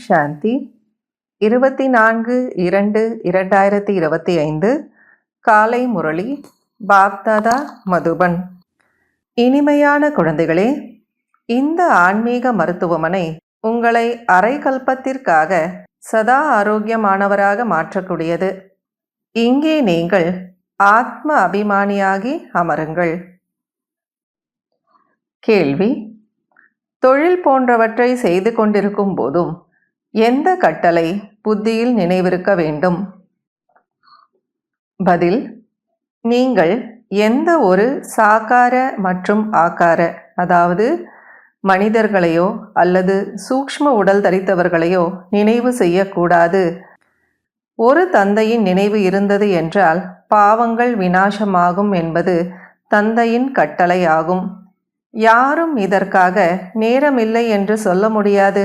சாந்தி 24/2/2025 காலை முரளி பாப்தாதா மதுபன். இனிமையான குழந்தைகளே, இந்த ஆன்மீக மருத்துவமனை உங்களை அரை கல்பத்திற்காக சதா ஆரோக்கியமானவராக மாற்றக்கூடியது. இங்கே நீங்கள் ஆத்ம அபிமானியாகி அமருங்கள். கேள்வி: தொழில் போன்றவற்றை செய்து கொண்டிருக்கும் போதும் எந்த கட்டளை புத்தியில் நினைவிருக்க வேண்டும்? பதில்: நீங்கள் எந்த ஒரு சாகார மற்றும் ஆகார, அதாவது மனிதர்களையோ அல்லது சூக்ஷ்ம உடல் தரித்தவர்களையோ நினைவு செய்யக்கூடாது. ஒரு தந்தையின் நினைவு இருந்தது என்றால் பாவங்கள் விநாசமாகும் என்பது தந்தையின் கட்டளை ஆகும். யாரும் இதற்காக நேரமில்லை என்று சொல்ல முடியாது.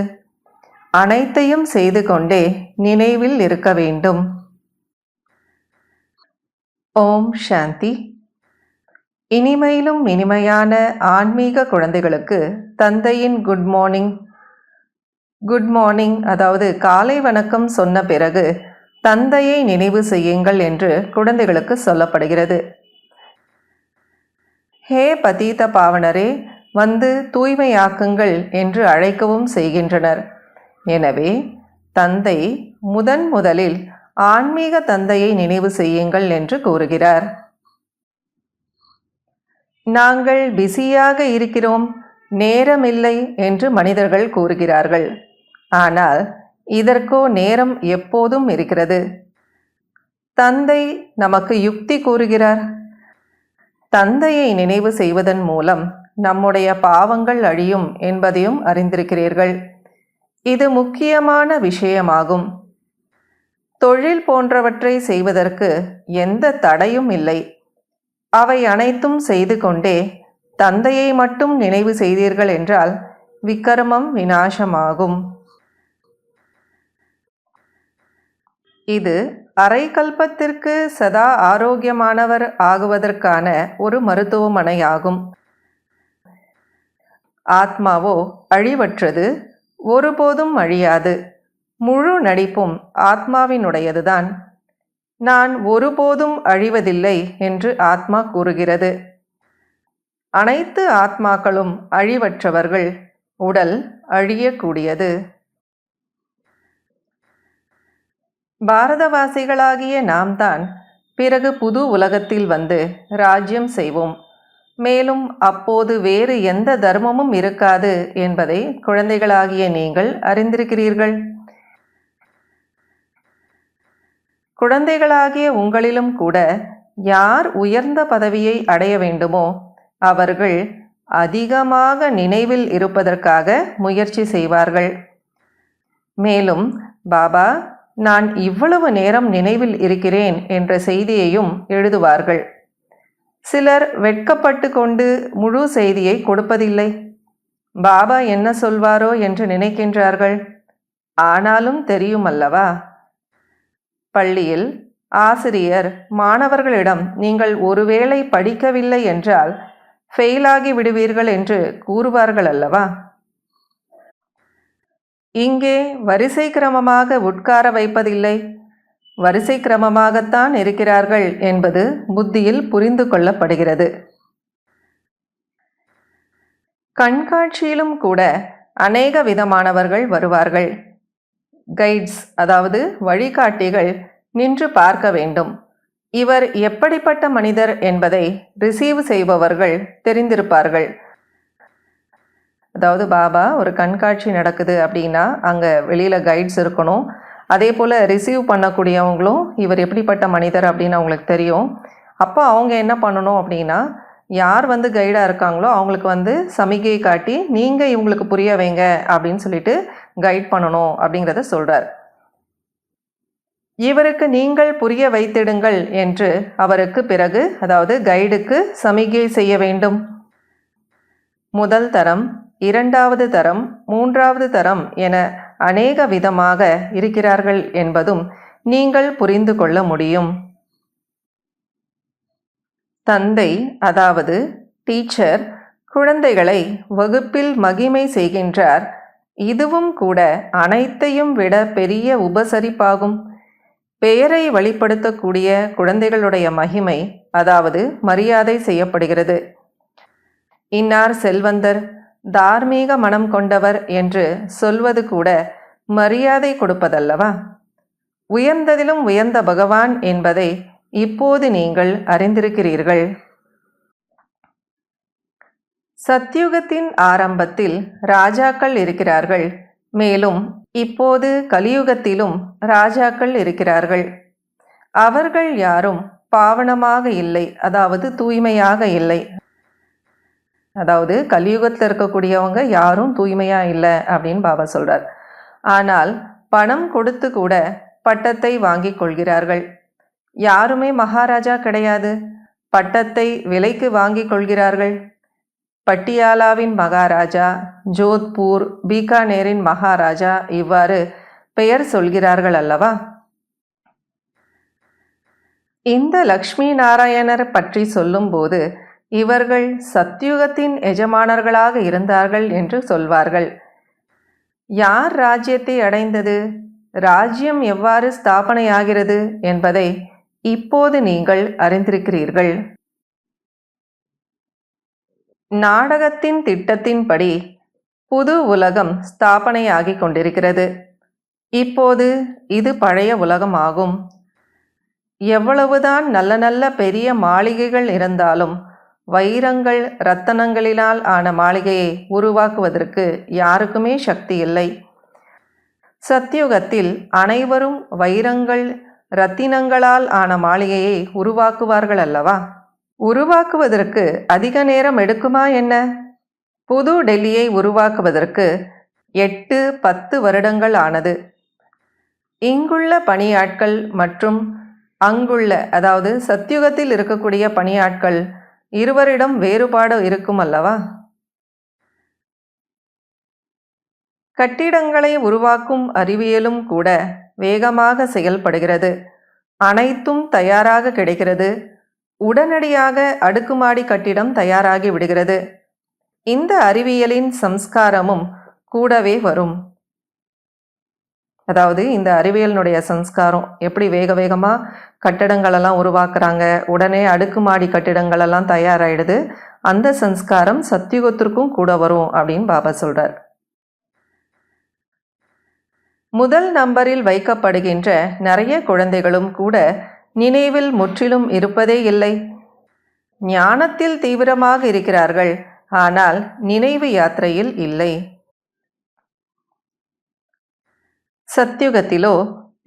அனைத்தையும் செய்து கொண்டே நினைவில் இருக்க வேண்டும். ஓம் சாந்தி. இனிமையிலும் இனிமையான ஆன்மீக குழந்தைகளுக்கு தந்தையின் குட் மார்னிங், அதாவது காலை வணக்கம் சொன்ன பிறகு தந்தையை நினைவு செய்யுங்கள் என்று குழந்தைகளுக்கு சொல்லப்படுகிறது. ஹே பதீத பாவனரே, வந்து தூய்மையாக்குங்கள் என்று அழைக்கவும் செய்கின்றனர். எனவே தந்தை முதலில் ஆன்மீக தந்தையை நினைவு செய்யுங்கள் என்று கூறுகிறார். நாங்கள் பிஸியாக இருக்கிறோம், நேரமில்லை என்று மனிதர்கள் கூறுகிறார்கள். ஆனால் இதற்கோ நேரம் எப்போதும் இருக்கிறது. தந்தை நமக்கு யுக்தி கூறுகிறார். தந்தையை நினைவு செய்வதன் மூலம் நம்முடைய பாவங்கள் அழியும் என்பதையும் அறிந்திருக்கிறீர்கள். இது முக்கியமான விஷயமாகும். தொழில் போன்றவற்றை செய்வதற்கு எந்த தடையும் இல்லை. அவை அனைத்தும் செய்து கொண்டே தந்தையை மட்டும் நினைவு செய்தீர்கள் என்றால் விக்கர்மம் விநாசமாகும். இது அரை கல்பத்திற்கு சதா ஆரோக்கியமானவர் ஆகுவதற்கான ஒரு மருத்துவமனையாகும். ஆத்மாவோ அழிவற்றது, ஒருபோதும் அழியாது. முழு நடிப்பும் ஆத்மாவினுடையதுதான். நான் ஒருபோதும் அழிவதில்லை என்று ஆத்மா கூறுகிறது. அனைத்து ஆத்மாக்களும் அழிவற்றவர்கள். உடல் அழியக்கூடியது. பாரதவாசிகளாகிய நாம் தான் பிறகு புது உலகத்தில் வந்து ராஜ்யம் செய்வோம். மேலும் அப்போது வேறு எந்த தர்மமும் இருக்காது என்பதை குழந்தைகளாகிய நீங்கள் அறிந்திருக்கிறீர்கள். குழந்தைகளாகிய உங்களிலும் கூட யார் உயர்ந்த பதவியை அடைய வேண்டுமோ அவர்கள் அதிகமாக நினைவில் இருப்பதற்காக முயற்சி செய்வார்கள். மேலும் பாபா, நான் இவ்வளவு நேரம் நினைவில் இருக்கிறேன் என்ற செய்தியையும் எழுதுவார்கள். சிலர் வெட்கப்பட்டு கொண்டு முழு செய்தியை கொடுப்பதில்லை. பாபா என்ன சொல்வாரோ என்று நினைக்கின்றார்கள். ஆனாலும் தெரியும் அல்லவா? பள்ளியில் ஆசிரியர் மாணவர்களிடம் நீங்கள் ஒருவேளை படிக்கவில்லை என்றால் ஃபெயிலாகி விடுவீர்கள் என்று கூறுவார்கள் அல்லவா? இங்கே வரிசை கிரமமாக உட்கார வைப்பதில்லை. வரிசை கிரமமாகத்தான் இருக்கிறார்கள் என்பது புத்தியில் புரிந்து கொள்ளப்படுகிறது. கண்காட்சியிலும் கூட அநேக விதமானவர்கள் வருவார்கள். கைட்ஸ், அதாவது வழிகாட்டிகள் நின்று பார்க்க வேண்டும். இவர் எப்படிப்பட்ட மனிதர் என்பதை ரிசீவ் செய்பவர்கள் தெரிந்திருப்பார்கள். அதாவது பாபா ஒரு கண்காட்சி நடக்குது அப்படின்னா அங்கே வெளியில் கைட்ஸ் இருக்கணும். அதே போல் ரிசீவ் பண்ணக்கூடியவங்களும் இவர் எப்படிப்பட்ட மனிதர் அப்படின்னு அவங்களுக்கு தெரியும். அப்போ அவங்க என்ன பண்ணணும் அப்படின்னா, யார் வந்து கைடாக இருக்காங்களோ அவங்களுக்கு வந்து சமிகை காட்டி நீங்கள் இவங்களுக்கு புரிய வைங்க அப்படின்னு சொல்லிட்டு கைட் பண்ணணும் அப்படிங்கிறத சொல்கிறார். இவருக்கு நீங்கள் புரிய வைத்திடுங்கள் என்று அவருக்கு பிறகு, அதாவது கைடுக்கு சமிகை செய்ய வேண்டும். முதல் தரம், இரண்டாவது தரம், மூன்றாவது தரம் என அநேக விதமாக இருக்கிறார்கள் என்பதும் நீங்கள் புரிந்து கொள்ள முடியும். தந்தை, அதாவது டீச்சர், குழந்தைகளை வகுப்பில் மகிமை செய்கின்றார். இதுவும் கூட அனைத்தையும் விட பெரிய உபசரிப்பாகும். பெயரை வெளிப்படுத்தக்கூடிய குழந்தைகளுடைய மகிமை, அதாவது மரியாதை செய்யப்படுகிறது. இன்னார் செல்வந்தர், தார்மீக மனம் கொண்டவர் என்று சொல்வது கூட மரியாதை கொடுப்பதல்லவா? உயர்ந்ததிலும் உயர்ந்த பகவான் என்பதை இப்போது நீங்கள் அறிந்திருக்கிறீர்கள். சத்யுகத்தின் ஆரம்பத்தில் ராஜாக்கள் இருக்கிறார்கள். மேலும் இப்போது கலியுகத்திலும் ராஜாக்கள் இருக்கிறார்கள். அவர்கள் யாரும் பாவனமாக இல்லை, அதாவது தூய்மையாக இல்லை. அதாவது கலியுகத்தில் இருக்கக்கூடியவங்க யாரும் தூய்மையா இல்லை அப்படின்னு பாபா சொல்றார். ஆனால் பணம் கொடுத்து கூட பட்டத்தை வாங்கிக் கொள்கிறார்கள். யாருமே மகாராஜா கிடையாது. பட்டத்தை விலைக்கு வாங்கிக் கொள்கிறார்கள். பட்டியாலாவின் மகாராஜா, ஜோத்பூர், பீகானேரின் மகாராஜா இவ்வாறு பெயர் சொல்கிறார்கள் அல்லவா? இந்த லக்ஷ்மி நாராயணர் பற்றி சொல்லும்போது இவர்கள் சத்யுகத்தின் எஜமானர்களாக இருந்தார்கள் என்று சொல்வார்கள். யார் ராஜ்யத்தை அடைந்தது, ராஜ்யம் எவ்வாறு ஸ்தாபனையாகிறது என்பதை இப்போது நீங்கள் அறிந்திருக்கிறீர்கள். நாடகத்தின் திட்டத்தின்படி புது உலகம் ஸ்தாபனையாகிக் கொண்டிருக்கிறது. இப்போது இது பழைய உலகமாகும். எவ்வளவுதான் நல்ல நல்ல பெரிய மாளிகைகள் இருந்தாலும் வைரங்கள் இரத்தனங்களினால் ஆன மாளிகையை உருவாக்குவதற்கு யாருக்குமே சக்தி இல்லை. சத்யுகத்தில் அனைவரும் வைரங்கள் இரத்தினங்களால் ஆன மாளிகையை உருவாக்குவார்கள் அல்லவா? உருவாக்குவதற்கு அதிக நேரம் எடுக்குமா என்ன? புது டெல்லியை உருவாக்குவதற்கு 8-10 வருடங்கள் ஆனது. இங்குள்ள பணியாட்கள் மற்றும் அங்குள்ள, அதாவது சத்யுகத்தில் இருக்கக்கூடிய பணியாட்கள் இருவரிடம் வேறுபாடு இருக்கும் அல்லவா? கட்டிடங்களை உருவாக்கும் அறிவியலும் கூட வேகமாக செயல்படுகிறது. அனைத்தும் தயாராக கிடைக்கிறது. உடனடியாக அடுக்குமாடி கட்டிடம் தயாராகி விடுகிறது. இந்த அறிவியலின் சம்ஸ்காரமும் கூடவே வரும். அதாவது இந்த அறிவியலினுடைய சம்ஸ்காரம் எப்படி வேக வேகமாக கட்டிடங்களெல்லாம் உருவாக்குறாங்க, உடனே அடுக்குமாடி கட்டிடங்களெல்லாம் தயாராகிடுது, அந்த சம்ஸ்காரம் சத்யுகத்திற்கும் கூட வரும் அப்படின்னு பாபா சொல்கிறார். முதல் நம்பரில் வைக்கப்படுகின்ற நிறைய குழந்தைகளும் கூட நினைவில் முற்றிலும் இருப்பதே இல்லை. ஞானத்தில் தீவிரமாக இருக்கிறார்கள், ஆனால் நினைவு யாத்திரையில் இல்லை. சத்யுகத்திலோ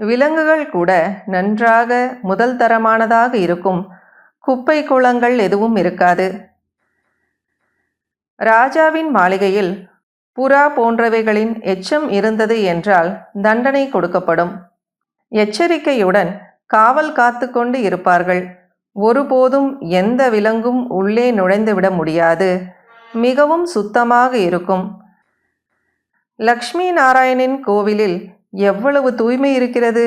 விலங்குகள் கூட நன்றாக முதல் தரமானதாக இருக்கும். குப்பை குளங்கள் எதுவும் இருக்காது. ராஜாவின் மாளிகையில் புறா போன்றவைகளின் எச்சம் இருந்தது என்றால் தண்டனை கொடுக்கப்படும். எச்சரிக்கையுடன் காவல் காத்து கொண்டு இருப்பார்கள். ஒருபோதும் எந்த விலங்கும் உள்ளே நுழைந்துவிட முடியாது. மிகவும் சுத்தமாக இருக்கும். லக்ஷ்மி நாராயணின் கோவிலில் எவ்வளவு தூய்மை இருக்கிறது!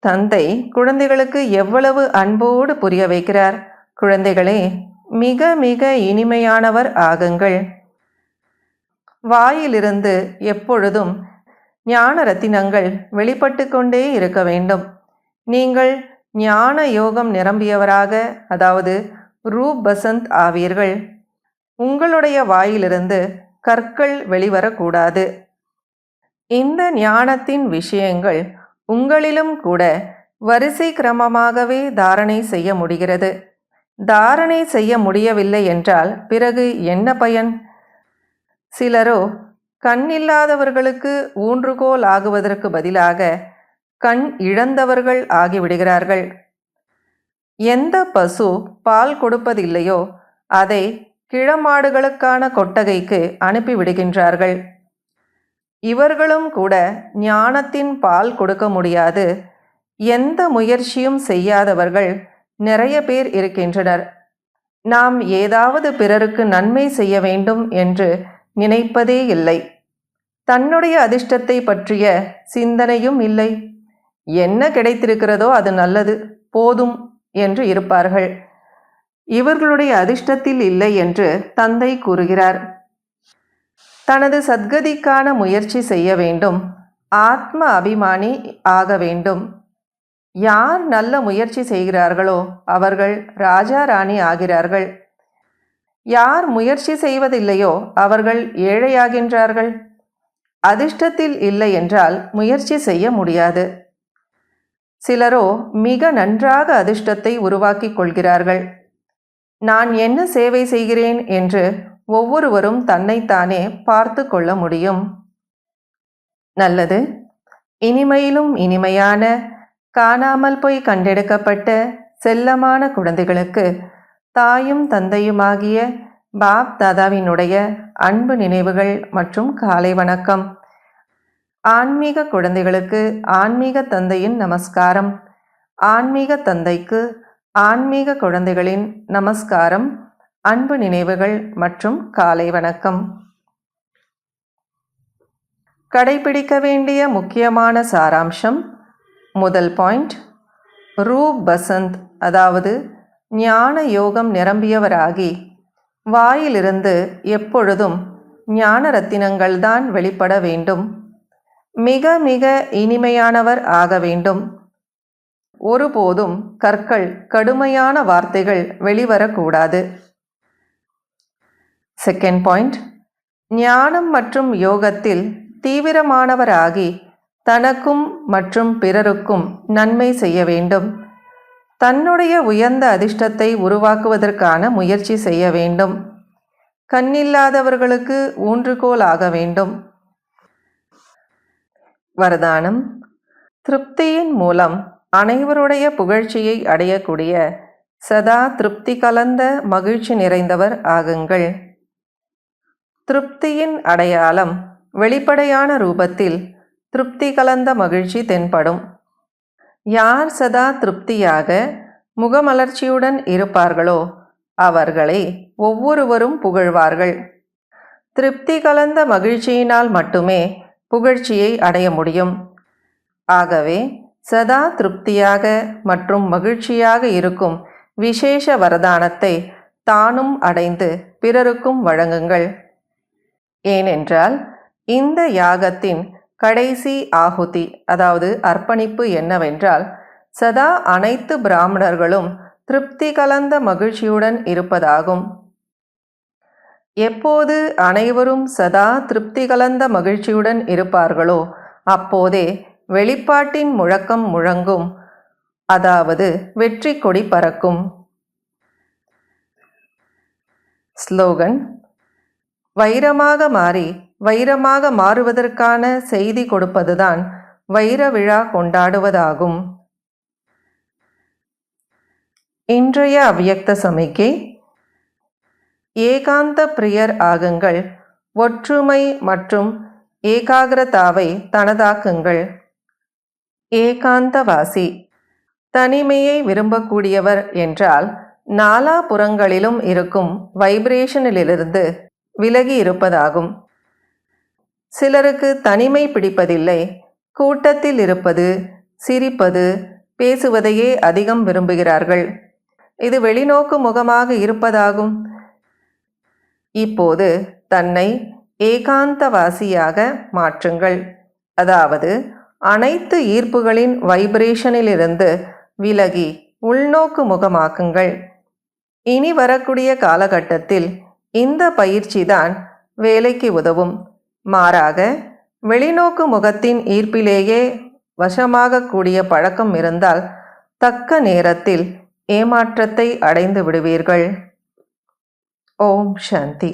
தந்தை குழந்தைகளுக்கு எவ்வளவு அன்போடு புரிய வைக்கிறார். குழந்தைகளே, மிக மிக இனிமையானவர் ஆகுங்கள். வாயிலிருந்து எப்பொழுதும் ஞான ரத்தினங்கள் வெளிப்பட்டு கொண்டே இருக்க வேண்டும். நீங்கள் ஞான யோகம் நிரம்பியவராக, அதாவது ரூப் பசந்த் ஆவீர்கள். உங்களுடைய வாயிலிருந்து கற்கள் வெளிவரக்கூடாது. இந்த ஞானத்தின் விஷயங்கள் உங்களிலும் கூட வரிசை கிரமமாகவே தாரணை செய்ய முடிகிறது. தாரணை செய்ய முடியவில்லை என்றால் பிறகு என்ன பயன்? சிலரோ கண்ணில்லாதவர்களுக்கு ஊன்றுகோல் ஆகுவதற்கு பதிலாக கண் இழந்தவர்கள் ஆகிவிடுகிறார்கள். எந்த பசு பால் கொடுப்பதில்லையோ அதை கிழமாடுகளுக்கான கொட்டகைக்கு அனுப்பிவிடுகின்றார்கள். இவர்களும் கூட ஞானத்தின் பால் கொடுக்க முடியாது. எந்த முயற்சியும் செய்யாதவர்கள் நிறைய பேர் இருக்கின்றனர். நாம் ஏதாவது பிறருக்கு நன்மை செய்ய வேண்டும் என்று நினைப்பதே இல்லை. தன்னுடைய அதிர்ஷ்டத்தை பற்றிய சிந்தனையும் இல்லை. என்ன கிடைத்திருக்கிறதோ அது நல்லது, போதும் என்று இருப்பார்கள். இவர்களுடைய அதிர்ஷ்டத்தில் இல்லை என்று தந்தை கூறுகிறார். தனது சத்கதிக்கான முயற்சி செய்ய வேண்டும். ஆத்ம அபிமானி ஆக வேண்டும். யார் நல்ல முயற்சி செய்கிறார்களோ அவர்கள் ராஜா ராணி ஆகிறார்கள். யார் முயற்சி செய்வதில்லையோ அவர்கள் ஏழையாகின்றார்கள். அதிர்ஷ்டத்தில் இல்லை என்றால் முயற்சி செய்ய முடியாது. சிலரோ மிக நன்றாக அதிர்ஷ்டத்தை உருவாக்கி கொள்கிறார்கள். நான் என்ன சேவை செய்கிறேன் என்று ஒவ்வொருவரும் தன்னைத்தானே பார்த்து கொள்ள முடியும். நல்லது. இனிமையிலும் இனிமையான காணாமல் போய் கண்டெடுக்கப்பட்ட செல்லமான குழந்தைகளுக்கு தாயும் தந்தையுமாகிய பாப் தாதாவினுடைய அன்பு நினைவுகள் மற்றும் காலை வணக்கம். ஆன்மீக குழந்தைகளுக்கு ஆன்மீக தந்தையின் நமஸ்காரம். ஆன்மீக தந்தைக்கு ஆன்மீக குழந்தைகளின் நமஸ்காரம், அன்பு நினைவுகள் மற்றும் காலை வணக்கம். கடைபிடிக்க வேண்டிய முக்கியமான சாராம்சம். முதல் பாயிண்ட், ரூப் பசந்த், அதாவது ஞான யோகம் நிரம்பியவராகி வாயிலிருந்து எப்பொழுதும் ஞான ரத்தினங்கள்தான் வெளிப்பட வேண்டும். மிக மிக இனிமையானவர் ஆக வேண்டும். ஒருபோதும் கற்கள் கடுமையான வார்த்தைகள் வெளிவரக்கூடாது. செகண்ட் பாயிண்ட், ஞானம் மற்றும் யோகத்தில் தீவிரமானவராகி தனக்கும் மற்றும் பிறருக்கும் நன்மை செய்ய வேண்டும். தன்னுடைய உயர்ந்த அதிர்ஷ்டத்தை உருவாக்குவதற்கான முயற்சி செய்ய வேண்டும். கண்ணில்லாதவர்களுக்கு ஊன்றுகோல் ஆக வேண்டும். வரதானம். திருப்தியின் மூலம் அனைவருடைய புகழ்ச்சியை அடையக்கூடிய சதா திருப்தி கலந்த மகிழ்ச்சி நிறைந்தவர் ஆகுங்கள். திருப்தியின் அடையாளம் வெளிப்படையான ரூபத்தில் திருப்தி கலந்த மகிழ்ச்சி தென்படும். யார் சதா திருப்தியாக முகமலர்ச்சியுடன் இருப்பார்களோ அவர்களை ஒவ்வொருவரும் புகழ்வார்கள். திருப்தி கலந்த மகிழ்ச்சியினால் மட்டுமே புகழ்ச்சியை அடைய முடியும். ஆகவே சதா திருப்தியாக மற்றும் மகிழ்ச்சியாக இருக்கும் விசேஷ வரதானத்தை தானும் அடைந்து பிறருக்கும் வழங்குங்கள். ஏனென்றால் இந்த யாகத்தின் கடைசி ஆகுதி, அதாவது அர்ப்பணிப்பு என்னவென்றால் சதா அனைத்து பிராமணர்களும் திருப்தி கலந்த மகிழ்ச்சியுடன் இருப்பதாகும். எப்போது அனைவரும் சதா திருப்தி கலந்த மகிழ்ச்சியுடன் இருப்பார்களோ அப்போதே வெளிப்பாட்டின் முழக்கம் முழங்கும், அதாவது வெற்றி கொடி பறக்கும். ஸ்லோகன். வைரமாக மாறி வைரமாக மாறுவதற்கான செய்தி கொடுப்பதுதான் வைர விழா கொண்டாடுவதாகும். இன்றைய அவ்யக்த சமிக்கை. ஏகாந்த பிரியர் ஆகுங்கள். ஒற்றுமை மற்றும் ஏகாகிரதாவை தனதாக்குங்கள். ஏகாந்தவாசி, தனிமையை விரும்பக்கூடியவர் என்றால் நாலாபுறங்களிலும் இருக்கும் வைப்ரேஷனிலிருந்து விலகி இருப்பதாகும். சிலருக்கு தனிமை பிடிப்பதில்லை. கூட்டத்தில் இருப்பது, சிரிப்பது, பேசுவதையே அதிகம் விரும்புகிறார்கள். இது வெளிநோக்கு முகமாக இருப்பதாகும். இப்போது தன்னை ஏகாந்தவாசியாக மாற்றுங்கள். அதாவது அனைத்து ஈர்ப்புகளின் வைப்ரேஷனிலிருந்து விலகி உள்நோக்கு முகமாக்குங்கள். இனி வரக்கூடிய காலகட்டத்தில் இந்த பயிற்சிதான் வேலைக்கு உதவும். மாறாக வெளிநோக்கு முகத்தின் ஈர்ப்பிலேயே வசமாகக்கூடிய பழக்கம் இருந்தால் தக்க நேரத்தில் ஏமாற்றத்தை அடைந்து விடுவீர்கள். ஓம் சாந்தி.